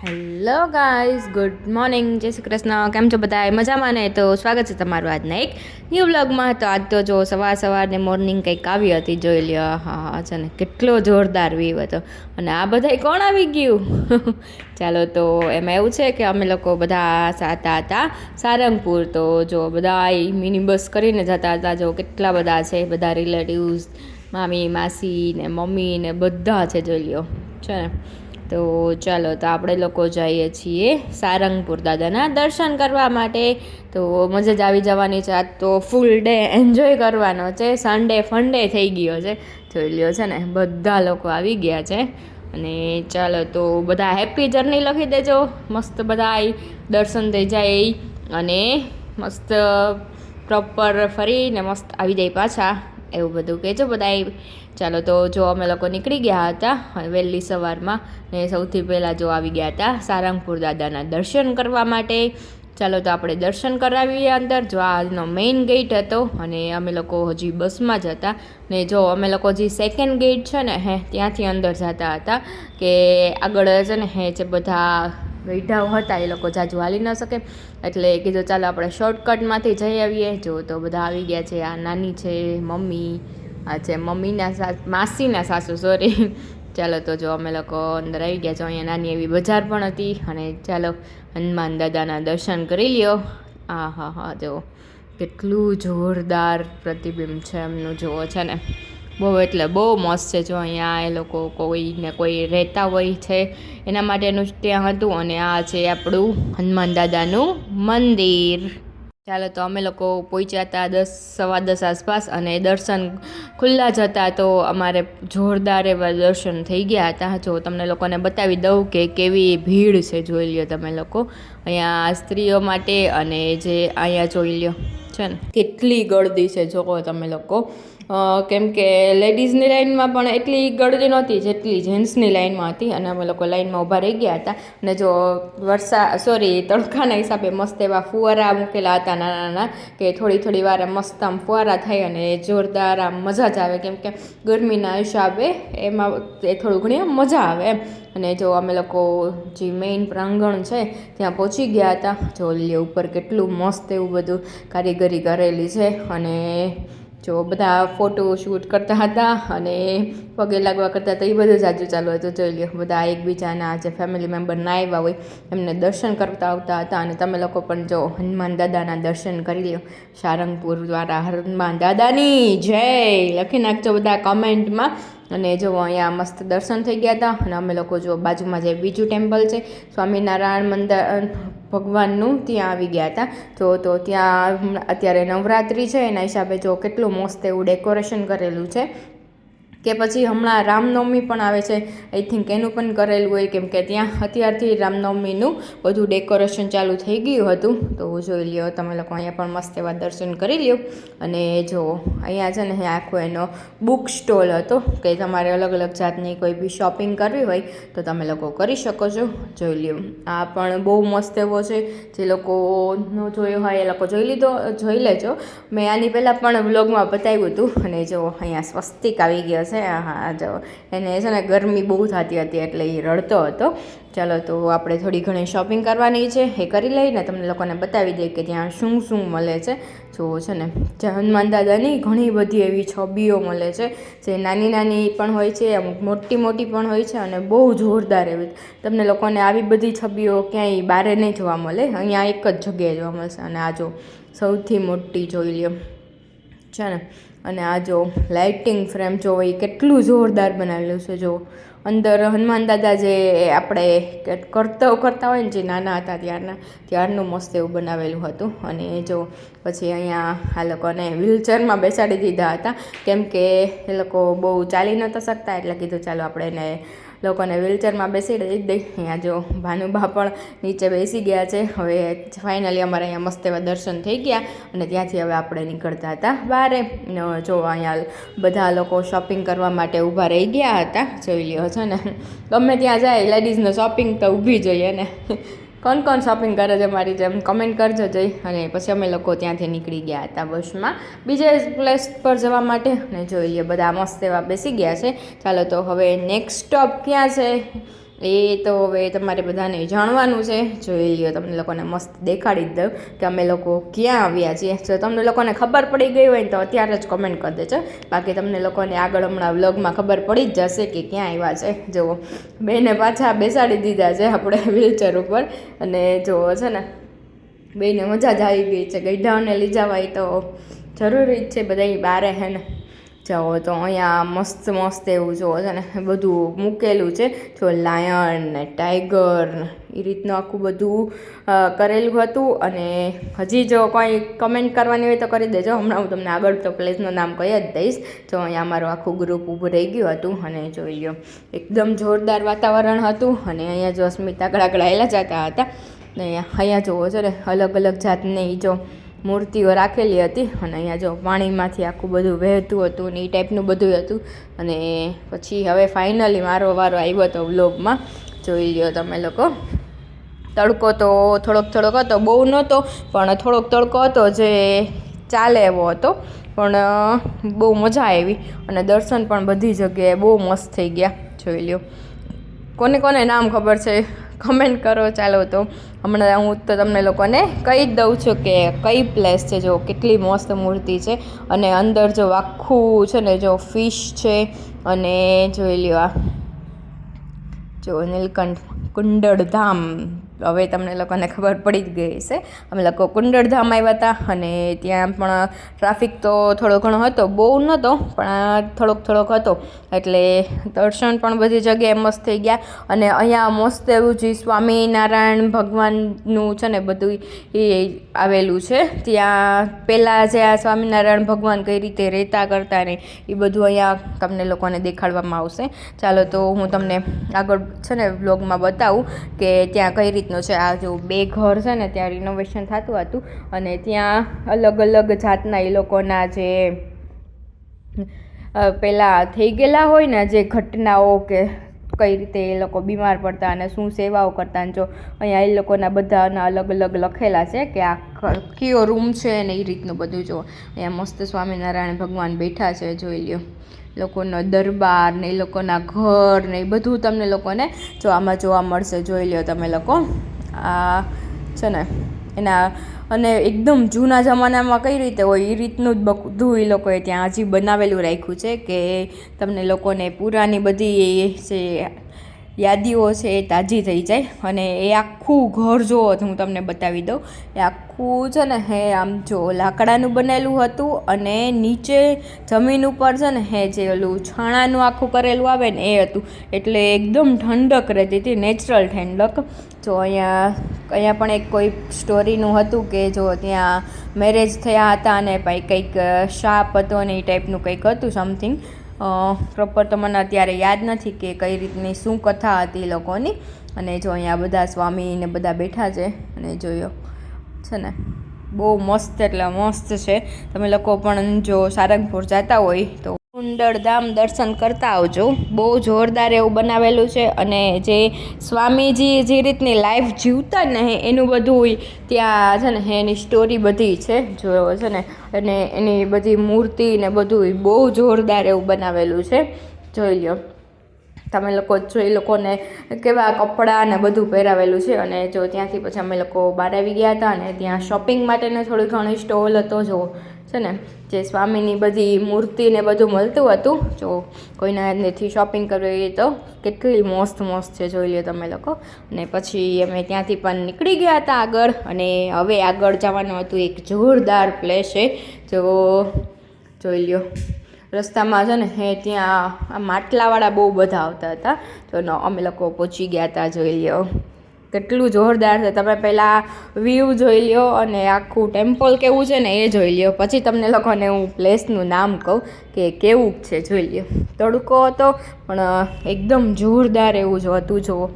Hello guys, good morning, જય શ્રી કૃષ્ણ. કેમ છો બધા? મજામાં ને? તો સ્વાગત છે તમારું આજના એક ન્યૂ વ્લોગમાં. તો આજ તો જો સવારને મોર્નિંગ કંઈક આવી હતી, જોઈ લ્યો. હા છે ને, કેટલો જોરદાર વ્યૂ હતો. અને આ બધા કોણ આવી ગયું? ચાલો, તો એમાં એવું છે કે અમે લોકો બધા જતા હતા સારંગપુર. તો જો બધા મિની બસ કરીને જતા હતા. જો કેટલા બધા છે, બધા રિલેટિવ્સ, મામી, માસી ને મમ્મી ને બધા છે, જોઈ લ્યો છે ને. તો ચાલો, તો આપણે લોકો જઈએ છીએ સારંગપુર દાદાના દર્શન કરવા માટે. તો મજા જ આવી જવાની છે. આજ તો ફૂલ ડે એન્જોય કરવાનો છે. સન્ડે ફંડે થઈ ગયો છે, જોઈ લ્યો છે ને. બધા લોકો આવી ગયા છે. અને ચાલો, તો બધા હેપી જર્ની લખી દેજો. મસ્ત બધા દર્શન થઈ જાય અને મસ્ત પ્રોપર ફરીને મસ્ત આવી જાય પાછા, એવું બધું કહેજો બધા. ચાલો, તો જો અમે લોકો નીકળી ગયા હતા વહેલી સવારમાં, ને સૌથી પહેલાં જો આવી ગયા હતા સારંગપુર દાદાના દર્શન કરવા માટે. ચાલો, તો આપણે દર્શન કરાવીએ અંદર. જો આજનો મેઇન ગેટ હતો અને અમે લોકો હજી બસમાં જ હતા. ને જો અમે લોકો હજી સેકન્ડ ગેટ છે ને ત્યાંથી અંદર જતા હતા, કે આગળ છે ને જે બધા ગઈઢાઓ હતા એ લોકો જાજુ હાલી ન શકે, એટલે કીધું ચાલો આપણે શોર્ટકટમાંથી જઈ આવીએ. જો તો બધા આવી ગયા છે. આ નાની છે, મમ્મી, આ છે મમ્મીના માસીના સાસુ, સોરી. ચાલો, તો જો અમે લોકો અંદર આવી ગયા છો. અહીંયા નાની એવી બજાર પણ હતી. અને ચાલો, હનુમાન દાદાના દર્શન કરી લ્યો. હા, જો કેટલું જોરદાર પ્રતિબિંબ છે એમનું, જુઓ છે ને. બહુ એટલે બહુ મસ્ત છે. જો અહીંયા એ લોકો કોઈને કોઈ રહેતા હોય છે એના માટેનું જ ત્યાં હતું. અને આ છે આપણું હનુમાન દાદાનું મંદિર. ચાલો, તો અમે લોકો પહોંચ્યા હતા 10:15 આસપાસ, અને દર્શન ખુલ્લા જ હતા. તો અમારે જોરદાર એવા દર્શન થઈ ગયા હતા. જો તમને લોકોને બતાવી દઉં કે કેવી ભીડ છે, જોઈ લ્યો તમે લોકો. અહીંયા સ્ત્રીઓ માટે, અને જે અહીંયા જોઈ લ્યો છે ને, કેટલી ગળદી છે જો તમે લોકો. કેમ કે લેડીઝની લાઇનમાં પણ એટલી ગળદી નહોતી જેટલી જેન્ટ્સની લાઇનમાં હતી. અને અમે લોકો લાઇનમાં ઊભા રહી ગયા હતા. અને જો તડકાના હિસાબે મસ્ત એવા ફુવારા મૂકેલા હતા નાના નાના, કે થોડી વાર મસ્ત આમ ફુવારા થાય અને જોરદાર આમ મજા જ આવે. કેમ કે ગરમીના હિસાબે એમાં થોડું ઘણી મજા આવે એમ. અને જો અમે લોકો જે મેઇન પ્રાંગણ છે ત્યાં પહોંચી ગયા હતા. જો લ્યો ઉપર કેટલું મસ્ત એવું બધું કારીગરી કરેલી છે. અને જો બધા ફોટો શૂટ કરતા હતા અને પગે લાગવા કરતા હતા, એ બધું જાજુ ચાલુ હતું. જોઈ લ્યો, બધા એકબીજાના જે ફેમિલી મેમ્બર ના આવ્યા હોય એમને દર્શન કરતા આવતા હતા. અને તમે લોકો પણ જો હનુમાન દાદાના દર્શન કરી લ્યો. સારંગપુર દ્વારા હનુમાન દાદાની જય લખી નાખજો બધા કમેન્ટમાં. અને જો અહીંયા મસ્ત દર્શન થઈ ગયા હતા. અને અમે લોકો જો બાજુમાં જે બીજું ટેમ્પલ છે સ્વામિનારાયણ મંદિર ભગવાનનું, ત્યાં આવી ગયા હતા. તો ત્યાં અત્યારે નવરાત્રિ છે, એના હિસાબે જો કેટલું મસ્ત એવું ડેકોરેશન કરેલું છે. કે પછી હમણાં રામનવમી પણ આવે છે, આઈ થિંક એનું પણ કરેલું હોય. કેમ કે ત્યાં અત્યારથી રામનવમીનું બધું ડેકોરેશન ચાલુ થઈ ગયું હતું. તો જોઈ લ્યો તમે લોકો, અહીંયા પણ મસ્ત એવા દર્શન કરી લ્યો. અને જો અહીંયા છે ને આખો એનો બુક સ્ટોલ હતો, કે તમારે અલગ અલગ જાતની કોઈ બી શોપિંગ કરવી હોય તો તમે લોકો કરી શકો છો. જોઈ લ્યો, આ પણ બહુ મસ્ત એવો છે. જે લોકો ન જોયો હોય એ લોકો જોઈ લેજો. મેં આની પહેલાં પણ વ્લોગમાં બતાવ્યું હતું. અને જો અહીંયા સ્વસ્તિક આવી ગયો છે. હા, જો એને છે ને ગરમી બહુ થતી હતી એટલે એ રડતો હતો. ચાલો, તો આપણે થોડી ઘણી શોપિંગ કરવાની છે, એ કરી લઈને તમને લોકોને બતાવી દઈએ કે ત્યાં શું શું મળે છે. જો છે ને, હનુમાન દાદાની ઘણી બધી એવી છબીઓ મળે છે, જે નાની નાની પણ હોય છે, અમુક મોટી મોટી પણ હોય છે. અને બહુ જોરદાર એવી તમને લોકોને આવી બધી છબીઓ ક્યાંય બારે નહીં જોવા મળે, અહીંયા એક જ જગ્યાએ જોવા મળશે. અને આ જો સૌથી મોટી જોઈ લ્યો છે ને. અને આ જો લાઇટિંગ ફ્રેમ જો એ કેટલું જોરદાર બનાવેલું છે. જો અંદર હનુમાન દાદા જે આપણે કરતા હોય ને, જે નાના હતા ત્યારનું મસ્ત એવું બનાવેલું હતું. અને જો પછી અહીંયા આ લોકોને વ્હીલચેરમાં બેસાડી દીધા હતા, કેમ કે એ લોકો બહુ ચાલી નહોતા શકતા. એટલે કીધું ચાલો આપણે એને લોકોને વ્હીલચેરમાં બેસાડી દઈ. અહીંયા જો ભાનુભા પણ નીચે બેસી ગયા છે. હવે ફાઇનલી અમારે અહીંયા મસ્ત એવા દર્શન થઈ ગયા. અને ત્યાંથી હવે આપણે નીકળતા હતા બહાર. જો અહીંયા બધા લોકો શોપિંગ કરવા માટે ઊભા રહી ગયા હતા, જોઈ લ્યો છે ને. ગમે ત્યાં જાય લેડીઝને શોપિંગ તો ઊભી જોઈએ ને. કોણ શોપિંગ કરે છે મારી જેમ, કમેન્ટ કરજો જઈ. અને પછી અમે લોકો ત્યાંથી નીકળી ગયા હતા બસમાં બીજે પ્લેસ પર જવા માટે. અને જોઈ લે બધા મસ્ત એવા બેસી ગયા છે. ચાલો, તો હવે નેક્સ્ટ સ્ટોપ ક્યાં છે એ તો હવે તમારે બધાને જાણવાનું છે. જોઈ લ્યો, તમને લોકોને મસ્ત દેખાડી જ દઉં કે અમે લોકો ક્યાં આવ્યા છીએ. જો તમને લોકોને ખબર પડી ગઈ હોય ને તો અત્યારે જ કમેન્ટ કરી દેજો, બાકી તમને લોકોને આગળ હમણાં વ્લોગમાં ખબર પડી જ જશે કે ક્યાં આવ્યા છે. જુઓ, બેને પાછા બેસાડી દીધા છે આપણે વ્હીલચેર ઉપર, અને જુઓ છે ને બેને મજા જ આવી ગઈ છે. ગઈઢાઓને લઈ જવા એ તો જરૂરી જ છે, બધા બારે હે ને. જાઓ તો અહીંયા મસ્ત મસ્ત એવું જુઓ છે ને બધું મૂકેલું છે. જો લાયન ને ટાઈગર એ રીતનું આખું બધું કરેલું હતું. અને હજી જો કોઈ કમેન્ટ કરવાની હોય તો કરી દેજો, હમણાં હું તમને આગળ તો પ્લેસનું નામ કહી જ દઈશ. જો અહીંયા અમારું આખું ગ્રુપ ઊભું રહી ગયું હતું, અને જોઈ લો એકદમ જોરદાર વાતાવરણ હતું. અને અહીંયા જો સ્મિતા આગળ આગળ આવેલા જતા હતા, ને અહીંયા જોવો છો ને અલગ અલગ જાતની જો મૂર્તિઓ રાખેલી હતી. અને અહીંયા જો પાણીમાંથી આખું બધું વહેતું હતું ને એ ટાઈપનું બધું હતું. અને પછી હવે ફાઇનલી મારો વારો આવ્યો હતો વ્લોગમાં. જોઈ લ્યો તમે લોકો, તડકો તો થોડોક હતો, બહુ નહોતો પણ થોડોક તડકો હતો જે ચાલે એવો હતો. પણ બહુ મજા આવી અને દર્શન પણ બધી જગ્યાએ બહુ મસ્ત થઈ ગયા. જોઈ લ્યો, કોને કોને નામ ખબર છે કમેન્ટ કરો. ચાલો તો હમણાં હું તો તમને લોકોને કહી જ દઉં છું કે કઈ પ્લેસ છે. જો કેટલી મસ્ત મૂર્તિ છે, અને અંદર જો આખું છે ને જો ફિશ છે. અને જોઈ લ્યો આ જો નીલકંઠ કુંડળધામ, હવે તમને લોકોને ખબર પડી જ ગઈ છે. અમે લોકો કુંડળધામ આવ્યા હતા, અને ત્યાં પણ ટ્રાફિક તો થોડો ઘણો હતો, બહુ નહોતો પણ થોડોક હતો. એટલે દર્શન પણ બધી જગ્યાએ મસ્ત થઈ ગયા. અને અહીંયા મસ્ત એવું જે સ્વામિનારાયણ ભગવાનનું છે ને બધું એ આવેલું છે. ત્યાં પહેલાં જે આ સ્વામિનારાયણ ભગવાન કઈ રીતે રહેતા કરતા ને એ બધું અહીંયા તમને લોકોને દેખાડવામાં આવશે. ચાલો તો હું તમને આગળ છે ને વ્લોગમાં બતાવું કે ત્યાં કઈ રીતનું છે. આ જો 2 ઘર છે ને ત્યાં રિનોવેશન થતું હતું, અને ત્યાં અલગ અલગ જાતના એ લોકોના જે પહેલાં થઈ ગયેલા હોય ને જે ઘટનાઓ કે કઈ રીતે એ લોકો બીમાર પડતા અને શું સેવાઓ કરતા. જો અહીંયા એ લોકોના બધાના અલગ અલગ લખેલા છે કે આ કયો રૂમ છે ને એ રીતનું બધું. જો અહીંયા મસ્ત સ્વામિનારાયણ ભગવાન બેઠા છે. જોઈ લ્યો, લોકોનો દરબાર ને એ લોકોના ઘર ને એ બધું તમને લોકોને જો આમાં જોવા મળશે. જોઈ લ્યો તમે લોકો, આ છે ને એના, અને એકદમ જૂના જમાનામાં કઈ રીતે હોય એ રીતનું જ બધું એ લોકોએ ત્યાં હજી બનાવેલું રાખ્યું છે કે તમને લોકોને પુરાની બધી જે યાદીઓ છે એ તાજી થઈ જાય. અને એ આખું ઘર જુઓ તો હું તમને બતાવી દઉં. એ આખું છે ને હે આમ જો લાકડાનું બનેલું હતું, અને નીચે જમીન ઉપર છે ને હે જે ઓલું છાણાનું આખું કરેલું આવે ને એ હતું. એટલે એકદમ ઠંડક રહેતી હતી, નેચરલ ઠંડક. જો અહીંયા પણ એક કોઈ સ્ટોરીનું હતું કે જો ત્યાં મેરેજ થયા હતા અને ભાઈ કંઈક શાપ હતો ને એ ટાઈપનું કંઈક હતું સમથિંગ. પ્રોપર તો મને અત્યારે યાદ નથી કે કઈ રીતની શું કથા હતી લોકોની. અને જો અહીંયા બધા સ્વામી ને બધા બેઠા છે, અને જોયો છે ને બહુ મસ્ત એટલે મસ્ત છે. તમે લોકો પણ જો સારંગપુર જતા હોય તો કુંડળધામ દર્શન કરતા આવજો. બહુ જોરદાર એવું બનાવેલું છે. અને જે સ્વામીજી જે રીતની લાઈફ જીવતા ને એનું બધું ત્યાં છે ને એની સ્ટોરી બધી છે. જો છે ને, અને એની બધી મૂર્તિ ને બધું બહુ જોરદાર એવું બનાવેલું છે. જોઈ લ્યો તમે લોકો, જો એ લોકોને કેવા કપડાં ને બધું પહેરાવેલું છે. અને જો ત્યાંથી પછી અમે લોકો બહાર આવી ગયા હતા, અને ત્યાં શોપિંગ માટેને થોડી ઘણી સ્ટોલ હતો. જો છે ને જે સ્વામીની બધી મૂર્તિ ને બધું મળતું હતું. જો કોઈને એનાથી શોપિંગ કરવી હોય તો કેટલી મસ્ત છે. જોઈ લ્યો તમે લોકો. અને પછી અમે ત્યાંથી પણ નીકળી ગયા હતા આગળ, અને હવે આગળ જવાનું હતું એક જોરદાર પ્લેસ છે. જો જોઈ લ્યો, રસ્તામાં છે ને હે ત્યાં આ માટલાવાળા બહુ બધા આવતા હતા. તો અમે લોકો પહોંચી ગયા હતા. જોઈ લ્યો કેટલું જોરદાર છે. તમે પહેલાં વ્યૂ જોઈ લ્યો અને આખું ટેમ્પલ કેવું છે ને એ જોઈ લ્યો, પછી તમને લોકોને હું પ્લેસનું નામ કહું કે કેવું છે. જોઈ લ્યો, તડકો હતો પણ એકદમ જોરદાર એવું જ હતું. જો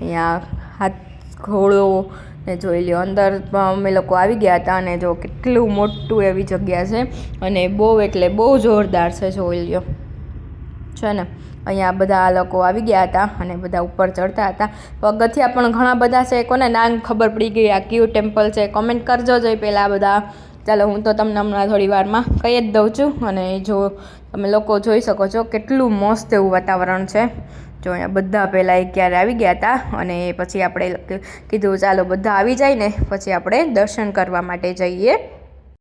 અહીંયા હાથ ઘોડો ને જોઈ લ્યો, અંદર અમે લોકો આવી ગયા હતા. અને જો કેટલું મોટું એવી જગ્યા છે, અને બહુ એટલે બહુ જોરદાર છે. જોઈ લ્યો છે ને, અહીંયા બધા લોકો આવી ગયા હતા અને બધા ઉપર ચડતા હતા. પગથિયા પણ ઘણા બધા છે. કોને નામ ખબર પડી ગઈ આ કયું ટેમ્પલ છે કમેન્ટ કરજો. જોઈ પહેલાં બધા. ચાલો હું તો તમને હમણાં થોડી વારમાં કહી જ દઉં છું. અને જો તમે લોકો જોઈ શકો છો કેટલું મસ્ત એવું વાતાવરણ છે. જો અહીંયા બધા પહેલાં ક્યારે આવી ગયા હતા અને પછી આપણે કીધું ચાલો બધા આવી જાય ને પછી આપણે દર્શન કરવા માટે જઈએ.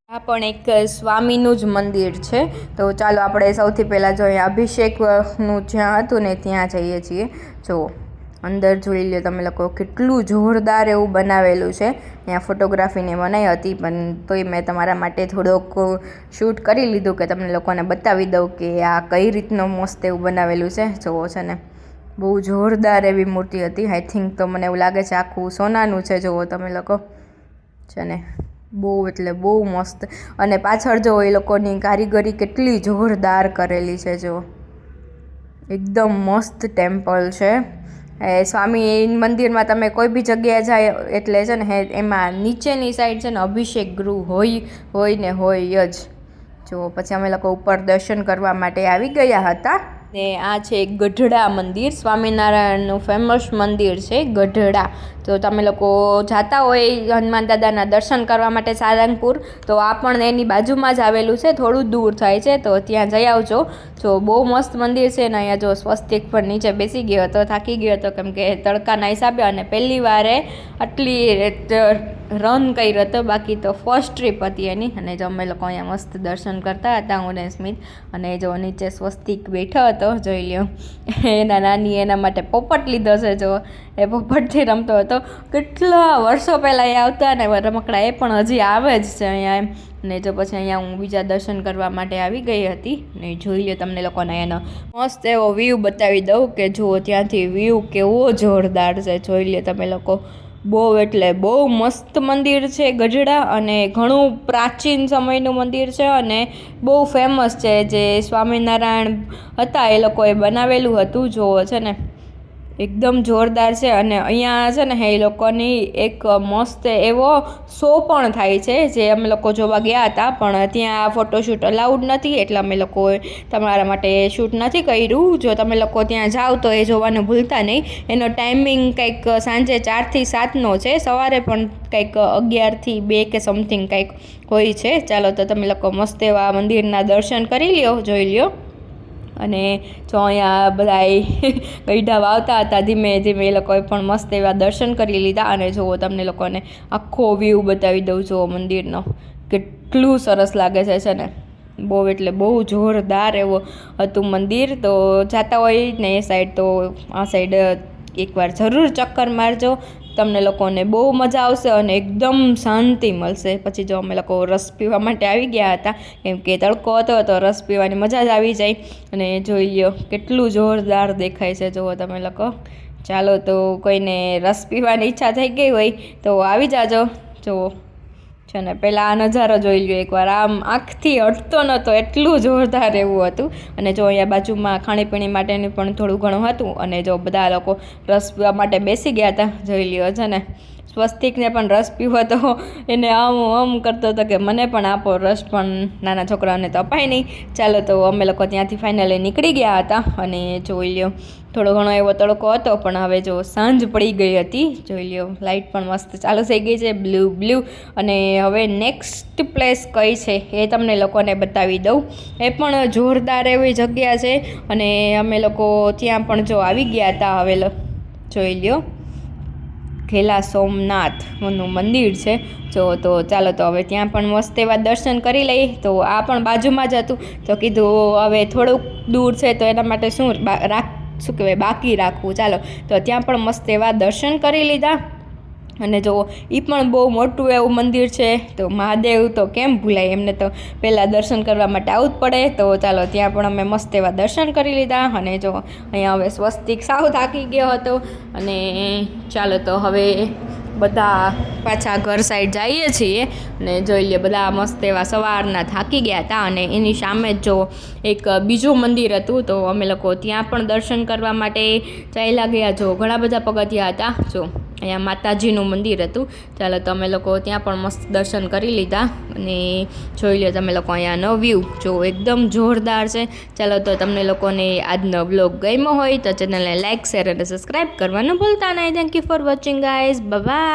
આ પણ એક સ્વામીનું જ મંદિર છે, તો ચાલો આપણે સૌથી પહેલાં જો અહીંયા અભિષેકનું જ્યાં હતું ને ત્યાં જઈએ છીએ. જો અંદર જોઈ લો તમે લોકો, કેટલું જોરદાર એવું બનાવેલું છે. અહીંયા ફોટોગ્રાફીને બનાવી હતી પણ તોય મેં તમારા માટે થોડોક શૂટ કરી લીધું કે તમને લોકોને બતાવી દઉં કે આ કઈ રીતનું મસ્ત એવું બનાવેલું છે. જોવો છે ને, બહુ જોરદાર એવી મૂર્તિ હતી. આઈ થિંક તો મને એવું લાગે છે આખું સોનાનું છે. જુઓ તમે લોકો છે ને, બહુ એટલે બહુ મસ્ત. અને પાછળ જો એ લોકોની કારીગરી કેટલી જોરદાર કરેલી છે. જો એકદમ મસ્ત ટેમ્પલ છે. સ્વામી મંદિરમાં તમે કોઈ બી જગ્યાએ જાય એટલે છે ને એમાં નીચેની સાઈડ છે ને અભિષેક ગૃહ હોય ને હોય જ. જો પછી અમે લોકો ઉપર દર્શન કરવા માટે આવી ગયા હતા. ને આ છે ગઢડા મંદિર, સ્વામિનારાયણનું ફેમસ મંદિર છે ગઢડા. તો તમે લોકો જાતા હોય હનુમાન દાદાના દર્શન કરવા માટે સારંગપુર, તો આ પણ એની બાજુમાં જ આવેલું છે, થોડું દૂર થાય છે, તો ત્યાં જઈ આવજો. જો બહુ મસ્ત મંદિર છે ને અહીંયા જો સ્વસ્તિક પણ નીચે બેસી ગયો હતો, થાકી ગયો હતો કેમ કે તડકાના હિસાબે અને પહેલી વારે આટલી રન કર્યો હતો, બાકી તો ફર્સ્ટ ટ્રીપ હતી એની. અને જો અમે લોકો અહીંયા મસ્ત દર્શન કરતા હતા હું ને સ્મિત, અને જો નીચે સ્વસ્તિક બેઠો હતો જોઈ લ્યો. એના નાની એના માટે પોપટ લીધો છે. જો એ પોપટથી રમતો હતો. કેટલા વર્ષો પહેલાં એ આવતા ને રમકડા, એ પણ હજી આવે જ છે અહીંયા એમ. ને જો પછી અહીંયા હું બીજા દર્શન કરવા માટે આવી ગઈ હતી. ને જોઈ લો તમને લોકોને એનો મસ્ત એવો વ્યૂ બતાવી દઉં કે જુઓ ત્યાંથી વ્યૂ કેવો જોરદાર છે. જોઈ લો તમે લોકો, બહુ એટલે બહુ મસ્ત મંદિર છે ગઢડા, અને ઘણું પ્રાચીન સમયનું મંદિર છે અને બહુ ફેમસ છે. જે સ્વામિનારાયણ હતા એ લોકોએ બનાવેલું હતું. જોવો છે ને એકદમ જોરદાર છે. અને અહીંયા છે ને એ લોકોની એક મસ્ત એવો શો પણ થાય છે, જે અમે લોકો જોવા ગયા હતા, પણ ત્યાં ફોટોશૂટ અલાઉડ નથી એટલે અમે લોકોએ તમારા માટે શૂટ નથી કર્યું. જો તમે લોકો ત્યાં જાઓ તો એ જોવાનું ભૂલતા નહીં. એનો ટાઈમિંગ કંઈક સાંજે 4 થી 7નો છે, સવારે પણ કંઈક 11 થી 2 કે સમથિંગ કંઈક હોય છે. ચાલો તો તમે લોકો મસ્ત એવા મંદિરના દર્શન કરી લ્યો, જોઈ લ્યો. અને જો અહીંયા બધા ગઈઢા વાવતા હતા, ધીમે ધીમે એ લોકોએ પણ મસ્ત એવા દર્શન કરી લીધા. અને જુઓ તમને લોકોને આખો વ્યૂ બતાવી દઉં. જુઓ મંદિરનો કેટલું સરસ લાગે છે ને, બહુ એટલે બહુ જોરદાર એવું હતું મંદિર. તો જાતા હોય ને એ સાઈડ તો આ સાઈડ એકવાર જરૂર ચક્કર મારજો, તમને લોકોને બહુ મજા આવશે અને એકદમ શાંતિ મળશે. પછી જો અમે લોકો રસ પીવા માટે આવી ગયા હતા કેમ કે તડકો હતો તો રસ પીવાની મજા જ આવી જાય. અને જોઈ લ્યો કેટલું જોરદાર દેખાય છે. જુઓ તમે લોકો, ચાલો તો કોઈને રસ પીવાની ઈચ્છા થઈ ગઈ હોય તો આવી જાજો. જુઓ છે ને, પહેલાં આ નજારો જોઈ લ્યો એકવાર, આમ આંખથી હટતો નહોતો, એટલું જોરદાર એવું હતું. અને જો અહીંયા બાજુમાં ખાણીપીણી માટેનું પણ થોડું ઘણું હતું. અને જો બધા લોકો રસ પીવા માટે બેસી ગયા હતા. જોઈ લ્યો છે ને, સ્વસ્તિકને પણ રસ પીવો તો એને આમ કરતો હતો કે મને પણ આપો રસ, પણ નાના છોકરાઓને તો અપાય નહીં. ચાલો તો અમે લોકો ત્યાંથી ફાઇનલી નીકળી ગયા હતા. અને જોઈ લ્યો થોડો ઘણો એવો તડકો હતો, પણ હવે જો સાંજ પડી ગઈ હતી. જોઈ લ્યો લાઇટ પણ મસ્ત ચાલુ થઈ ગઈ છે, બ્લુ. અને હવે નેક્સ્ટ પ્લેસ કઈ છે એ તમને લોકોને બતાવી દઉં. એ પણ જોરદાર એવી જગ્યા છે. અને અમે લોકો ત્યાં પણ જો આવી ગયા હતા. હવે જોઈ લ્યો ઘેલા સોમનાથનું મંદિર છે. જો તો ચાલો તો હવે ત્યાં પણ મસ્ત એવા દર્શન કરી લઈએ. તો આ પણ બાજુમાં જ હતું, તો કીધું હવે થોડુંક દૂર છે તો એના માટે શું કહેવાય બાકી રાખવું. ચાલો તો ત્યાં પણ મસ્ત એવા દર્શન કરી લીધા. અને જો એ પણ બહુ મોટું એવું મંદિર છે, તો મહાદેવ તો કેમ ભૂલાય, એમને તો પહેલાં દર્શન કરવા માટે આવવું જ પડે. તો ચાલો ત્યાં પણ અમે મસ્ત એવા દર્શન કરી લીધા. અને જો અહીંયા હવે સ્વસ્તિક સાવ થાકી ગયો હતો. અને ચાલો તો હવે બધા પાછા ઘર સાઈડ જઈએ છીએ. અને જોઈ લે બધા મસ્ત એવા સવારના થાકી ગયા હતા. અને એની સામે જ જો એક બીજું મંદિર હતું, તો અમે લોકો ત્યાં પણ દર્શન કરવા માટે ચાલ્યા ગયા. જો ઘણા બધા પગથિયા હતા. જો અહીંયા માતાજીનું મંદિર હતું. ચાલો તો અમે લોકો ત્યાં પણ મસ્ત દર્શન કરી લીધા. અને જોઈ લો તમે લોકો અહીંયાનો વ્યૂ જો એકદમ જોરદાર છે. ચાલો તો તમને લોકોને આજનો બ્લોગ ગમ્યો હોય તો ચેનલને લાઇક, શેર અને સબસ્ક્રાઈબ કરવાનું ભૂલતા નહીં. Thank you for watching guys, by.